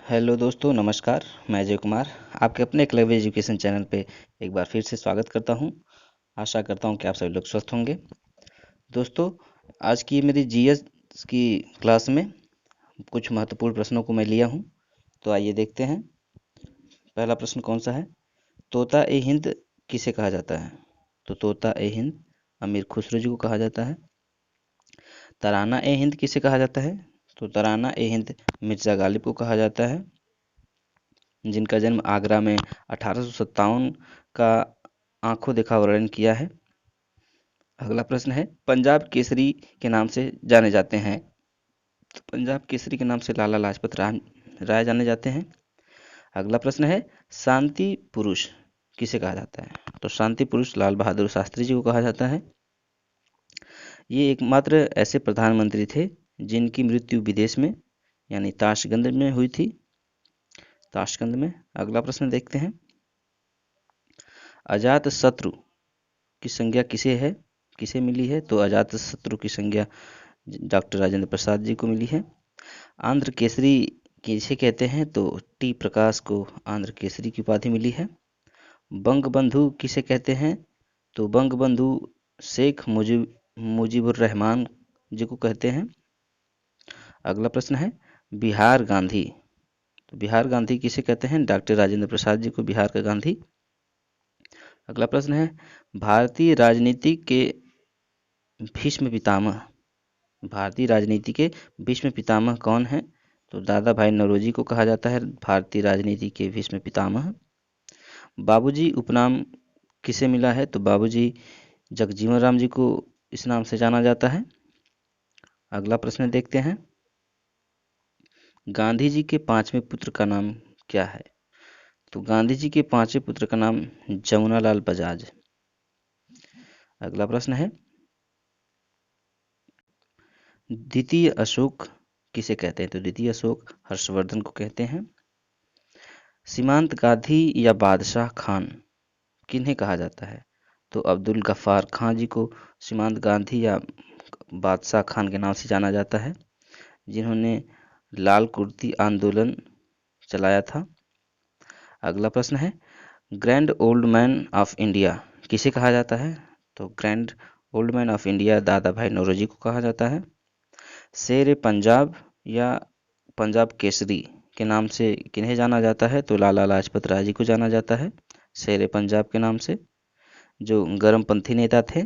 Hello दोस्तों, नमस्कार। मैं अजय कुमार आपके अपने एकलव्य एजुकेशन चैनल पे एक बार फिर से स्वागत करता हूं। आशा करता हूं कि आप सभी लोग स्वस्थ होंगे। दोस्तों, आज की मेरी जीएस की क्लास में कुछ महत्वपूर्ण प्रश्नों को मैं लिया हूं। तो आइए देखते हैं। पहला प्रश्न कौन सा है? तोता ए हिंद किसे कहा जाता है? तो तोता ए हिंद अमीर खुसरो जी को कहा जाता है। तराना ए हिंद किसे कहा जाता है? तो तराना ए हिंद मिर्ज़ा गालिब को कहा जाता है, जिनका जन्म आगरा में 1857 का आंखों देखा वर्णन किया है। अगला प्रश्न है, पंजाब केसरी के नाम से जाने जाते हैं। तो पंजाब केसरी के नाम से लाला लाजपत राय जाने जाते हैं। अगला प्रश्न है, शांति पुरुष किसे कहा जाता है? तो शांति पुरुष लाल बहादुर शास्त्री जी को कहा जाता है। ये एकमात्र ऐसे प्रधानमंत्री थे जिनकी मृत्यु विदेश में यानी ताशकंद में हुई थी। ताशकंद में। अगला प्रश्न देखते हैं, अजात शत्रु की संज्ञा किसे मिली है? तो अजात शत्रु की संज्ञा डॉक्टर राजेंद्र प्रसाद जी को मिली है। आंध्र केसरी किसे कहते हैं? तो टी प्रकाश को आंध्र केसरी की उपाधि मिली है। बंग बंधु किसे कहते हैं? तो बंग बंधु शेख मुजीबुर रहमान जी को कहते हैं। अगला प्रश्न है, बिहार गांधी। तो बिहार गांधी किसे कहते हैं? डॉक्टर राजेंद्र प्रसाद जी को बिहार का गांधी। अगला प्रश्न है, भारतीय राजनीति के भीष्म पितामह। भारतीय राजनीति के भीष्म पितामह कौन है? तो दादा भाई नौरोजी को कहा जाता है भारतीय राजनीति के भीष्म पितामह। बाबूजी उपनाम किसे मिला है? तो बाबूजी जगजीवन राम जी को इस नाम से जाना जाता है। अगला प्रश्न देखते हैं, गांधी जी के पांचवें पुत्र का नाम क्या है? तो गांधी जी के पांचवें पुत्र का नाम जमुनालाल बजाज। अगला प्रश्न है, द्वितीय अशोक किसे कहते हैं? तो द्वितीय अशोक हर्षवर्धन को कहते हैं। सीमांत गांधी या बादशाह खान किन्हें कहा जाता है? तो अब्दुल गफ्फार खान जी को सीमांत गांधी या बादशाह खान के नाम से जाना जाता है, जिन्होंने लाल कुर्ती आंदोलन चलाया था। अगला प्रश्न है, grand old man of India किसे कहा जाता है? तो grand old man of India दादा भाई नौरोजी को कहा जाता है। शेर पंजाब या पंजाब केसरी के नाम से किन्हें जाना जाता है? तो लाला लाजपत राय जी को जाना जाता है शेर पंजाब के नाम से, जो गर्मपंथी नेता थे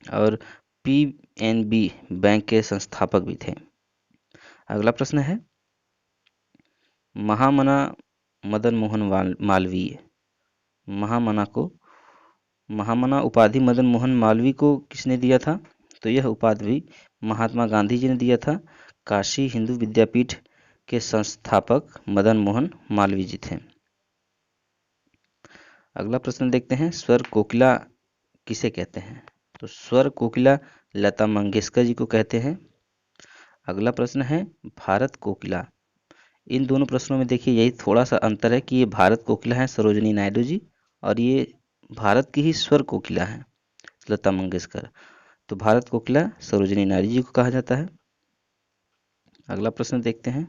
और पीएनबी बैंक के संस्थापक भी थे। अगला प्रश्न है, महामना मदन मोहन मालवीय। महामना उपाधि मदन मोहन मालवीय को किसने दिया था? तो यह उपाधि महात्मा गांधी जी ने दिया था। काशी हिंदू विद्यापीठ के संस्थापक मदन मोहन मालवीय जी थे। अगला प्रश्न देखते हैं, स्वर कोकिला किसे कहते हैं? तो स्वर कोकिला लता मंगेशकर जी को कहते हैं। अगला प्रश्न है, भारत कोकिला। इन दोनों प्रश्नों में देखिए यही थोड़ा सा अंतर है कि ये भारत कोकिला है सरोजिनी नायडू जी, और ये भारत की ही स्वर कोकिला है लता मंगेशकर। तो भारत कोकिला सरोजिनी नायडू जी को कहा जाता है। अगला प्रश्न देखते हैं,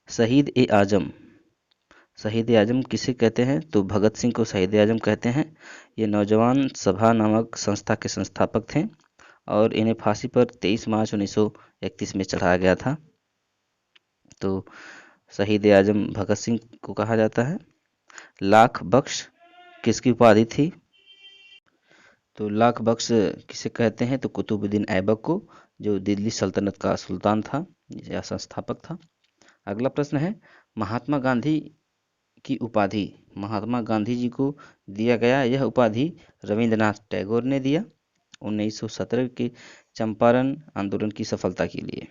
शहीद ए आजम। शहीद ए आजम किसे कहते हैं? तो भगत सिंह को शहीद ए आजम कहते हैं। ये नौजवान सभा नामक संस्था के संस्थापक थे और इन्हें फांसी पर 23 मार्च 1931 में चढ़ाया गया था। तो शहीद ए आजम भगत सिंह को कहा जाता है। लाख बख्श किसकी उपाधि थी? तो लाख बख्श किसे कहते हैं? तो कुतुबुद्दीन ऐबक को, जो दिल्ली सल्तनत का सुल्तान था या संस्थापक था। अगला प्रश्न है, महात्मा गांधी की उपाधि महात्मा गांधी जी को दिया गया, यह उपाधि रविंद्रनाथ टैगोर ने दिया 1917 के चंपारण आंदोलन की सफलता के लिए।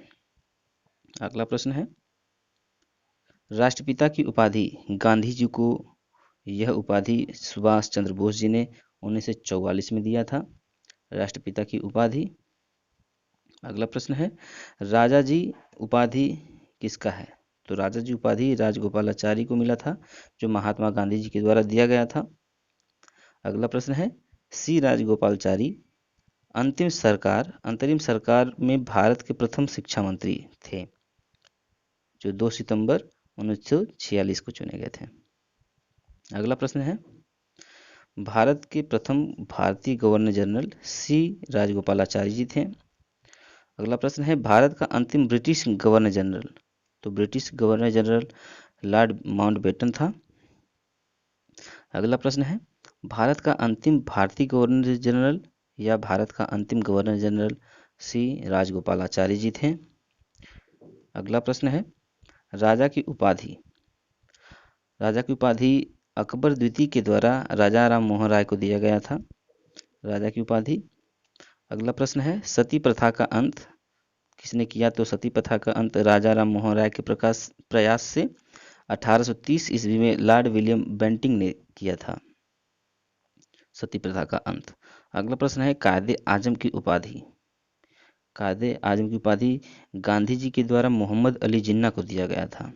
अगला प्रश्न है, राष्ट्रपिता की उपाधि गांधी जी को, यह उपाधि सुभाष चंद्र बोस जी ने 1944 में दिया था राष्ट्रपिता की उपाधि। अगला प्रश्न है, राजा जी उपाधि किसका है? तो राजा जी उपाधि राजगोपालाचारी को मिला था, जो महात्मा गांधी जी के द्वारा दिया गया था। अगला प्रश्न है, सी राजगोपालाचारी अंतरिम सरकार में भारत के प्रथम शिक्षा मंत्री थे। जो 2 सितंबर 1946 को चुने गए थे। अगला प्रश्न है, भारत के प्रथम भारतीय गवर्नर जनरल सी राजगोपालाचारी जी थे। अगला प्रश्न है, भारत का अंतिम ब्रिटिश गवर्नर जनरल, तो British governor general Lord Mountbatten था। अगला प्रश्न है, भारत का अंतिम भारतीय गवर्नर जनरल या भारत का अंतिम गवर्नर जनरल सी राजगोपालाचारी जी थे। अगला प्रश्न है, राजा की उपाधि, राजा की उपाधि अकबर द्वितीय के द्वारा राजा राम मोहन राय को दिया गया था, राजा की उपाधि। अगला प्रश्न है, सती प्रथा का अंत किसने किया, तो सती प्रथा का अंत राजा राम मोहन राय के प्रयास से 1830 ईस्वी में लॉर्ड विलियम बेंटिंक ने किया था, सती प्रथा का अंत। अगला प्रश्न है, कायदे आजम की उपाधि, कायदे आजम की उपाधि गांधी जी के द्वारा मोहम्मद अली जिन्ना को दिया गया था,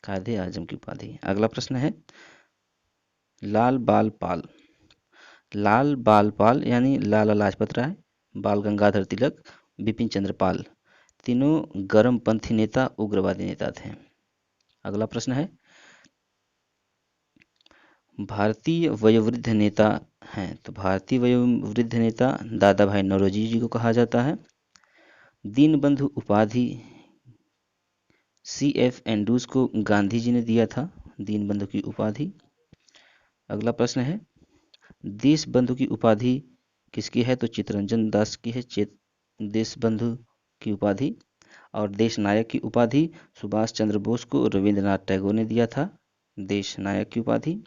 कायदे आजम की उपाधि। अगला प्रश्न है, लाल बाल पाल, लाल बाल पाल यानी लाला लाजपत राय, बाल गंगाधर तिलक, बिपिन चंद्र पाल, तीनों गर्मपंथी नेता, उग्रवादी नेता थे। अगला प्रश्न है, भारतीय वयोवृद्ध नेता हैं, तो भारतीय वयोवृद्ध नेता दादा भाई नौरोजी जी को कहा जाता है। दीनबंधु उपाधि CF एंड्रूज को गांधी जी ने दिया था, दीनबंधु की उपाधि। अगला प्रश्न है, देश बंधु की उपाधि किसकी है, तो चित्तरंजन दास की है, देश बंधु की उपाधि। और देश नायक की उपाधि सुभाष चंद्र बोस को रविंद्रनाथ टैगोर ने दिया था, देश नायक की उपाधि।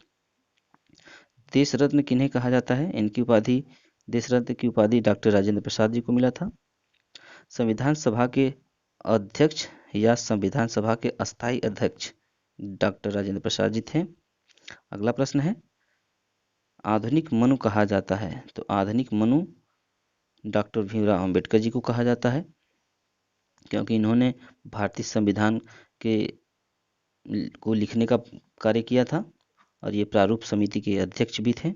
देश रत्न किन्हें कहा जाता है, इनकी उपाधि, देश रत्न की उपाधि डॉक्टर राजेंद्र प्रसाद जी को मिला था। संविधान सभा के अध्यक्ष या संविधान सभा के अस्थायी अध्यक्ष डॉक्टर राजेंद्र प्रसाद जी थे। अगला प्रश्न है, आधुनिक मनु कहा जाता है, तो आधुनिक मनु डॉक्टर भीमराव अंबेडकर जी को कहा जाता है, क्योंकि इन्होंने भारतीय संविधान के को लिखने का कार्य किया था और ये प्रारूप समिति के अध्यक्ष भी थे।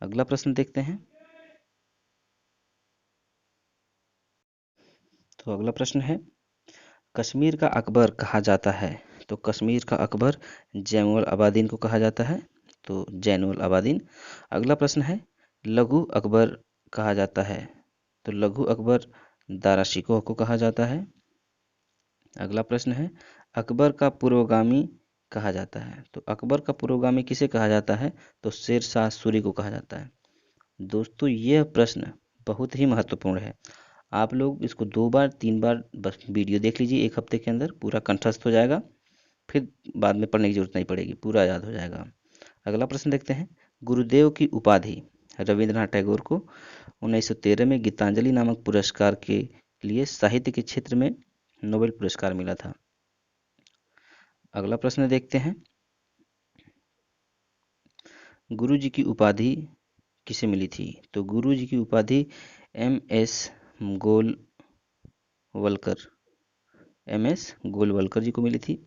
अगला प्रश्न देखते हैं, तो अगला प्रश्न है, कश्मीर का अकबर कहा जाता है, तो कश्मीर का अकबर जैनुल आबादीन को कहा जाता है, तो जैनुल आबादीन। अगला प्रश्न है, लघु अकबर कहा जाता है, तो लघु अकबर दारा शिकोह को कहा जाता है। अगला प्रश्न है, अकबर का पूर्वगामी कहा जाता है, तो अकबर का पूर्वगामी किसे कहा जाता है, तो शेर शाह सूरी को कहा जाता है। दोस्तों, यह प्रश्न बहुत ही महत्वपूर्ण है, आप लोग इसको 2 बार 3 बार बस वीडियो देख लीजिए, 1 हफ्ते के अंदर पूरा कंठस्थ हो जाएगा, फिर बाद में पढ़ने की जरूरत नहीं पड़ेगी, पूरा याद हो जाएगा। अगला प्रश्न देखते हैं, गुरुदेव की उपाधि रविंद्रनाथ टैगोर को 1913 में गीतांजलि नामक पुरस्कार के लिए साहित्य के क्षेत्र में नोबेल पुरस्कार मिला था। अगला प्रश्न देखते हैं, गुरु जी की उपाधि किसे मिली थी, तो गुरु जी की उपाधि MS गोलवलकर जी को मिली थी।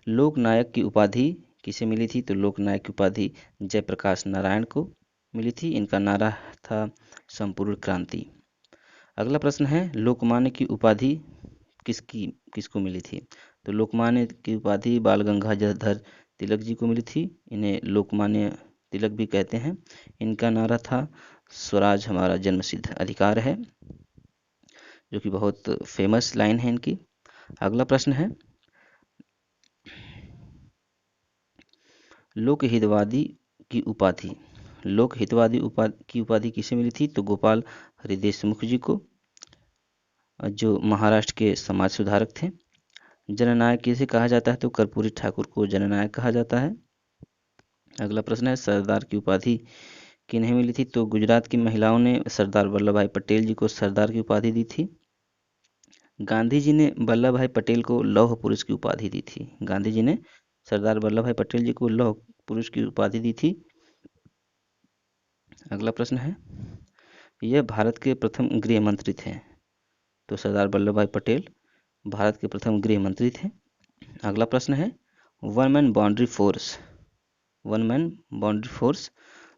लोकनायक की उपाधि किसे मिली थी, तो लोकनायक की उपाधि जयप्रकाश नारायण को मिली थी, इनका नारा था संपूर्ण क्रांति। अगला प्रश्न है, लोकमान्य की उपाधि किसको मिली थी, तो लोकमान्य की उपाधि बाल गंगाधर तिलक जी को मिली थी, इन्हें लोकमान्य तिलक भी कहते हैं। इनका नारा था स्वराज हमारा जन्मसिद्ध अधिकार है, जो कि बहुत फेमस लाइन है इनकी। अगला प्रश्न है, लोकहितवादी की उपाधि की उपाधि किसे मिली थी, तो गोपाल हरि देशमुख जी को, जो महाराष्ट्र के समाज सुधारक थे। जननायक किसे कहा जाता है, तो कर्पूरी ठाकुर को जननायक कहा जाता है। अगला प्रश्न है, सरदार की उपाधि किन्हें मिली थी, तो गुजरात की महिलाओं ने सरदार वल्लभ भाई पटेल जी को सरदार की उपाधि दी थी। गांधी जी ने वल्लभ भाई पटेल को लौह पुरुष की उपाधि दी थी, गांधी जी ने सरदार वल्लभ भाई पटेल जी को लौह पुरुष की उपाधि दी थी। अगला प्रश्न है, यह भारत के प्रथम गृह मंत्री थे, तो सरदार वल्लभ भाई पटेल भारत के प्रथम गृह मंत्री थे। अगला प्रश्न है, one man boundary force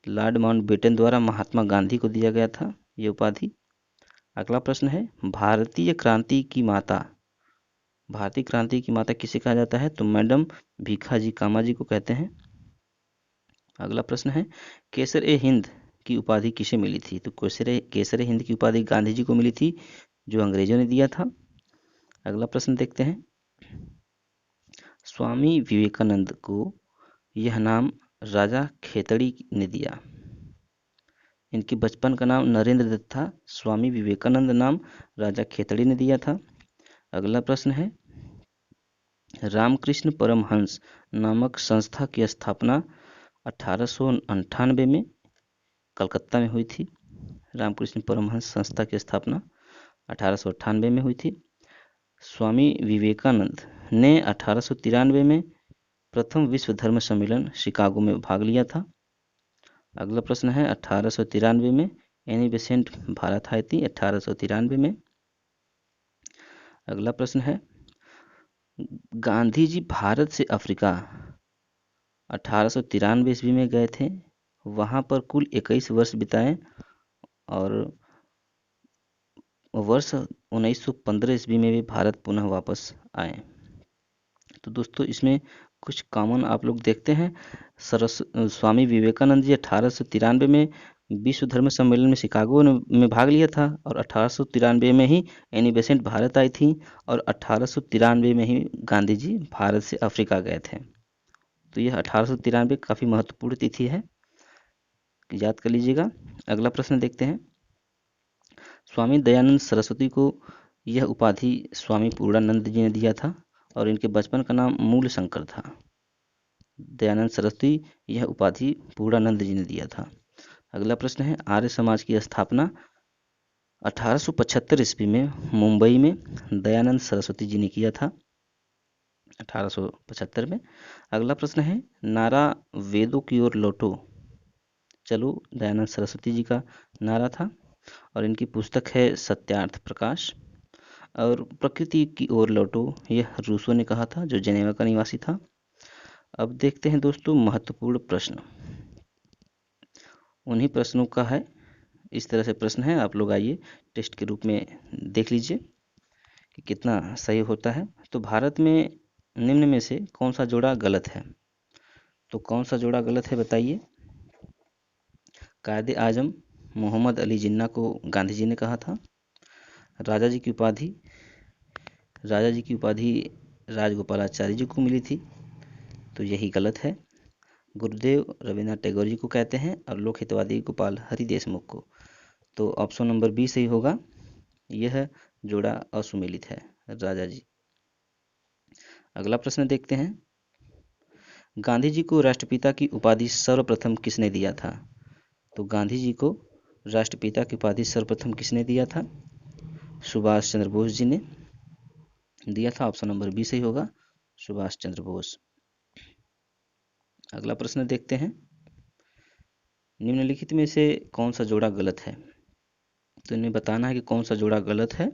Lord Mountbatten द्वारा महात्मा गांधी को दिया गया था ये उपाधि। अगला प्रश्न है, भारतीय क्रांति की माता भारतीय क्रांति की माता किसे कहा जाता है? तो मैडम भीखाजी कामा जी को कहते हैं। अगला प्रश्न है, केसर ए हिंद की उपाधि किसे मिली थी? तो केसर ए हिंद की उपाधि गांधी जी को मिली थी, जो अंग्रेजों ने दिया था। अगला प्रश्न देखते हैं, स्वामी विवेकानंद को यह नाम राजा खेतड़ी ने दिया। इनके बचपन का नाम नरेंद्र दत्त था, स्वामी विवेकानंद नाम राजा खेतड़ी ने दिया था। अगला प्रश्न है, रामकृष्ण परमहंस नामक संस्था की स्थापना 1898 में कलकत्ता में हुई थी। रामकृष्ण परमहंस संस्था की स्थापना 1898 में हुई थी। स्वामी विवेकानंद ने 1893 में प्रथम विश्व धर्म सम्मेलन शिकागो में भाग लिया था। अगला प्रश्न है, 1893 में एनी बेसेंट भारत आई थी, 1893 में। अगला प्रश्न है, गांधी जी भारत से अफ्रीका 1893 ईस्वी में गए थे, वहां पर कुल 21 वर्ष बिताए और वर्ष 1915 ईस्वी में भी भारत पुनः वापस आए। तो दोस्तों इसमें कुछ कॉमन आप लोग देखते हैं। स्वामी विवेकानंद जी 1893 में विश्व धर्म सम्मेलन में शिकागो में भाग लिया था और 1893 में ही एनी बेसेंट भारत आई थी और 1893 में ही गांधी जी भारत से अफ्रीका गए थे। तो यह 1893 काफ़ी महत्वपूर्ण तिथि है, याद कर लीजिएगा। अगला प्रश्न देखते हैं, स्वामी दयानंद सरस्वती को यह उपाधि स्वामी पूर्णानंद जी ने दिया था और इनके बचपन का नाम मूल शंकर था। दयानंद सरस्वती यह उपाधि पूर्णानंद जी ने दिया था। अगला प्रश्न है, आर्य समाज की स्थापना 1875 ईस्वी में मुंबई में दयानंद सरस्वती जी ने किया था, 1875 में। अगला प्रश्न है, नारा वेदों की ओर लौटो चलो दयानंद सरस्वती जी का नारा था और इनकी पुस्तक है सत्यार्थ प्रकाश। और प्रकृति की ओर लौटो यह रूसो ने कहा था, जो जेनेवा का निवासी था। अब देखते हैं दोस्तों महत्वपूर्ण प्रश्न, उन्हीं प्रश्नों का है, इस तरह से प्रश्न है, आप लोग आइए टेस्ट के रूप में देख लीजिए कि कितना सही होता है। तो भारत में निम्न में से कौन सा जोड़ा गलत है? तो कौन सा जोड़ा गलत है बताइए। कायदे आजम मोहम्मद अली जिन्ना को गांधी जी ने कहा था। राजा जी की उपाधि राजगोपालाचारी जी को मिली थी, तो यही गलत है। गुरुदेव रविन्द्रनाथ टैगोर जी को कहते हैं और लोक हितवादी गोपाल हरि देशमुख को। तो ऑप्शन नंबर बी सही होगा, यह जोड़ा असुमेलित है, राजा जी। अगला प्रश्न देखते हैं, गांधी जी को राष्ट्रपिता की उपाधि सर्वप्रथम किसने दिया था? तो गांधी जी को राष्ट्रपिता की उपाधि सर्वप्रथम किसने दिया था? सुभाष चंद्र बोस जी ने दिया था, ऑप्शन नंबर बी सही होगा, सुभाष चंद्र बोस। अगला प्रश्न देखते हैं, निम्नलिखित में से कौन सा जोड़ा गलत है? तो इन्हें बताना है कि कौन सा जोड़ा गलत है।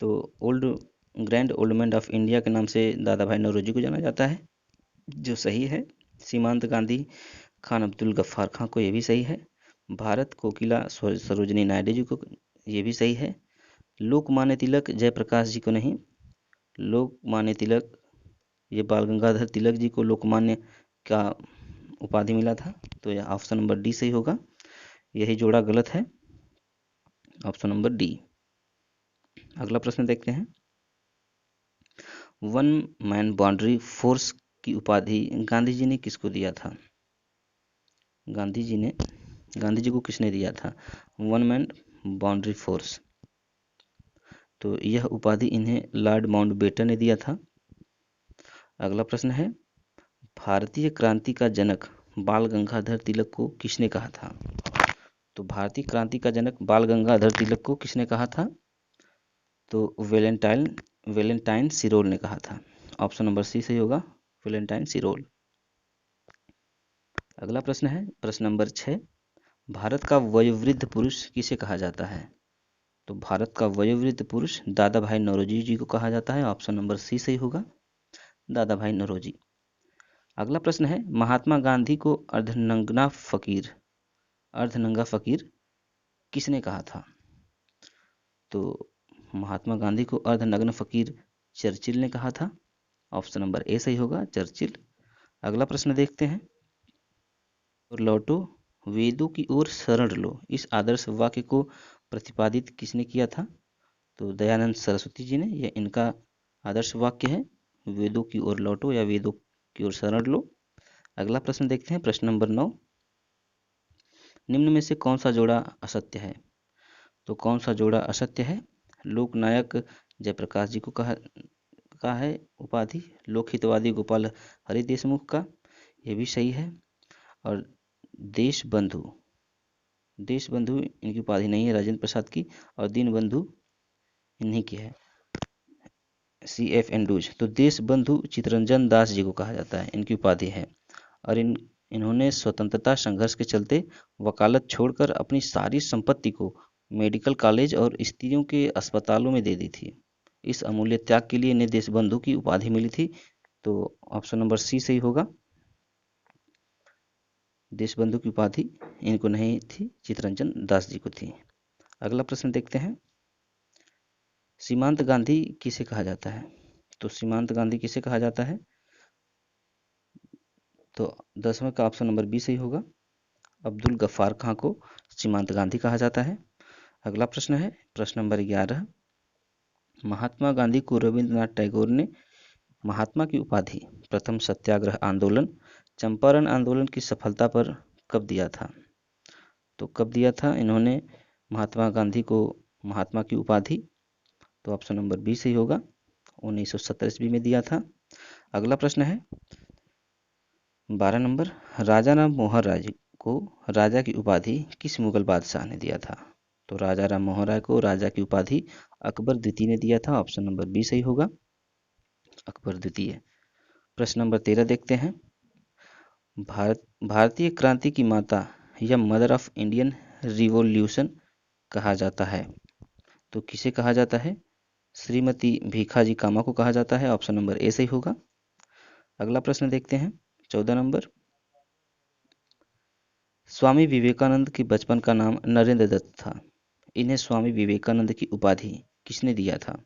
तो grand old man of India के नाम से दादा भाई नौरोजी को जाना जाता है, जो सही है। सीमांत गांधी खान अब्दुल गफ्फार खां को, ये भी सही है। भारत कोकिला सरोजिनी नायडू जी को, ये भी सही है। लोकमान्य तिलक जयप्रकाश जी को नहीं, लोकमान्य तिलक ये बाल गंगाधर तिलक जी को लोकमान्य का उपाधि मिला था, तो यह ऑप्शन नंबर डी सही होगा, यही जोड़ा गलत है, ऑप्शन नंबर डी। अगला प्रश्न देखते हैं, वन मैन बाउंड्री फोर्स की उपाधि गांधी जी ने किसको दिया था? गांधी जी को किसने दिया था वन मैन बाउंड्री फोर्स? तो यह उपाधि इन्हें लॉर्ड माउंटबेटन ने दिया था। अगला प्रश्न है, भारतीय क्रांति का जनक बाल गंगाधर तिलक को किसने कहा था? तो भारतीय क्रांति का जनक बाल गंगाधर तिलक को किसने कहा था? तो वेलेंटाइन सिरोल ने कहा था, ऑप्शन नंबर सी सही होगा, वेलेंटाइन सिरोल। अगला प्रश्न है प्रश्न नंबर 6, भारत का वयोवृद्ध पुरुष किसे कहा जाता है? तो भारत का वयोवृद्ध पुरुष दादा भाई नौरोजी जी को कहा जाता है, ऑप्शन नंबर सी सही होगा, दादा भाई नौरोजी। अगला प्रश्न है, महात्मा गांधी को अर्धनंगा फकीर किसने कहा था? तो महात्मा गांधी को अर्धनग्न फकीर चर्चिल ने कहा था। ऑप्शन नंबर ए सही होगा, चर्चिल। अगला प्रश्न देखते हैं। और लौटो, वेदों की ओर शरण लो, इस आदर्श वाक्य को प्रतिपादित किसने किया था? तो दयानंद सरस्वती जी ने। यह इनका आदर्श वाक्य है, वेदों की ओर लौटो या वेदों की ओर शरण लो। अगला प्रश्न देखते हैं, प्रश्न नंबर 9। निम्न में से कौन सा जोड़ा असत्य है? तो कौन सा जोड़ा असत्य है? लोकनायक जयप्रकाश जी को कहा है उपाधि, लोकहितवादी गोपाल हरि देशमुख का, यह भी सही है। और देश बंधु, देश बंधु इनकी उपाधि नहीं है, राजेंद्र प्रसाद की। और दीन बंधु इन्हीं की है, CF एंडूज। तो देश बंधु चितरंजन दास जी को कहा जाता है, इनकी उपाधि है। और इन्होंने स्वतंत्रता संघर्ष के चलते वकालत छोड़कर अपनी सारी संपत्ति को मेडिकल कॉलेज और स्त्रियों के अस्पतालों में दे दी थी। इस अमूल्य त्याग के लिए इन्हें देशबंधु की उपाधि मिली थी। तो ऑप्शन नंबर सी सही होगा, देशबंधु की उपाधि इनको नहीं थी, चितरंजन दास जी को थी। अगला प्रश्न देखते हैं, सीमांत गांधी किसे कहा जाता है? तो सीमांत गांधी किसे कहा जाता है? तो 10वें का ऑप्शन नंबर बी सही होगा, अब्दुल गफ्फार खां को सीमांत गांधी कहा जाता है। अगला प्रश्न है प्रश्न नंबर 11। महात्मा गांधी को रविंद्रनाथ टैगोर ने महात्मा की उपाधि प्रथम सत्याग्रह आंदोलन, चंपारण आंदोलन की सफलता पर कब दिया था? तो कब दिया था इन्होंने महात्मा गांधी को महात्मा की उपाधि? तो ऑप्शन नंबर बी सही होगा, 1970 ईस्वी में दिया था। अगला प्रश्न है 12 नंबर, राजा राम मोहन राय को राजा की उपाधि किस मुगल बादशाह ने दिया था? तो राजा राम मोहन राय को राजा की उपाधि अकबर द्वितीय ने दिया था। ऑप्शन नंबर बी सही होगा, अकबर द्वितीय। प्रश्न नंबर 13 देखते हैं, भारतीय क्रांति की माता या मदर ऑफ इंडियन रिवॉल्यूशन कहा जाता है, तो किसे कहा जाता है? श्रीमती भीखाजी कामा को कहा जाता है। ऑप्शन नंबर ए सही होगा। अगला प्रश्न देखते हैं 14 नंबर, स्वामी विवेकानंद के बचपन का नाम नरेंद्र दत्त था, इन्हें स्वामी विवेकानंद की उपाधि किसने दिया था?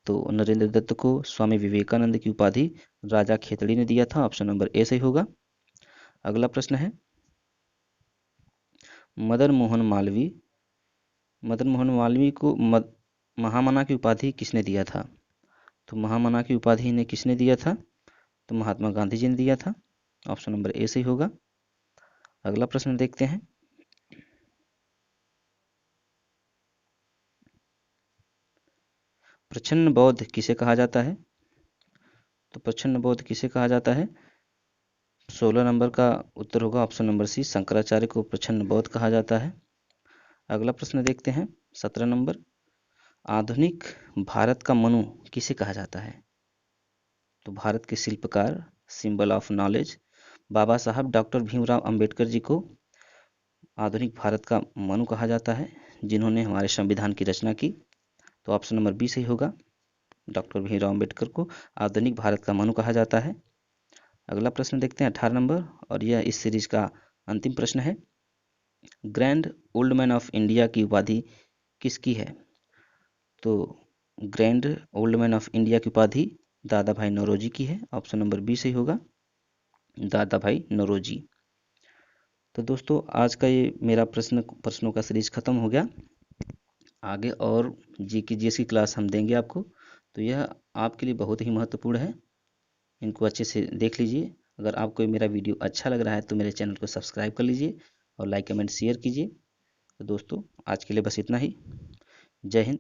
तो नरेंद्र दत्त को स्वामी विवेकानंद की उपाधि राजा खेतड़ी ने दिया था। ऑप्शन नंबर ए सही होगा। अगला प्रश्न है, मदन मोहन मालवीय को महामना की उपाधि किसने दिया था? तो महामना की उपाधि इन्हें किसने दिया था? तो महात्मा गांधी जी ने दिया था। ऑप्शन नंबर ए सही होगा। अगला प्रश्न देखते हैं, प्रछन्न बौद्ध किसे कहा जाता है? तो प्रछन्न बौद्ध किसे कहा जाता है? 16 नंबर का उत्तर होगा ऑप्शन नंबर सी, शंकराचार्य को प्रछन्न बौद्ध कहा जाता है। अगला प्रश्न देखते हैं 17 नंबर, आधुनिक भारत का मनु किसे कहा जाता है? तो भारत के शिल्पकार, सिंबल ऑफ नॉलेज, बाबा साहब डॉक्टर भीमराव अंबेडकर जी को आधुनिक भारत का मनु कहा जाता है, जिन्होंने हमारे संविधान की रचना की। तो ऑप्शन नंबर बी सही होगा, डॉक्टर भीमराव अंबेडकर को आधुनिक भारत का मनु कहा जाता है। अगला प्रश्न देखते हैं 18 नंबर, और यह इस सीरीज का अंतिम प्रश्न है, grand old man of India की उपाधि किसकी है? तो grand old man of India की उपाधि दादा भाई नौरोजी की है। ऑप्शन नंबर बी सही होगा, दादा भाई नौरोजी। तो दोस्तों आज का ये मेरा प्रश्नों का सीरीज खत्म हो गया। आगे और जीएस की क्लास हम देंगे आपको, तो यह आपके लिए बहुत ही महत्वपूर्ण है, इनको अच्छे से देख लीजिए। अगर आपको मेरा वीडियो अच्छा लग रहा है तो मेरे चैनल को सब्सक्राइब कर लीजिए और लाइक कमेंट शेयर कीजिए। तो दोस्तों आज के लिए बस इतना ही। जय हिंद।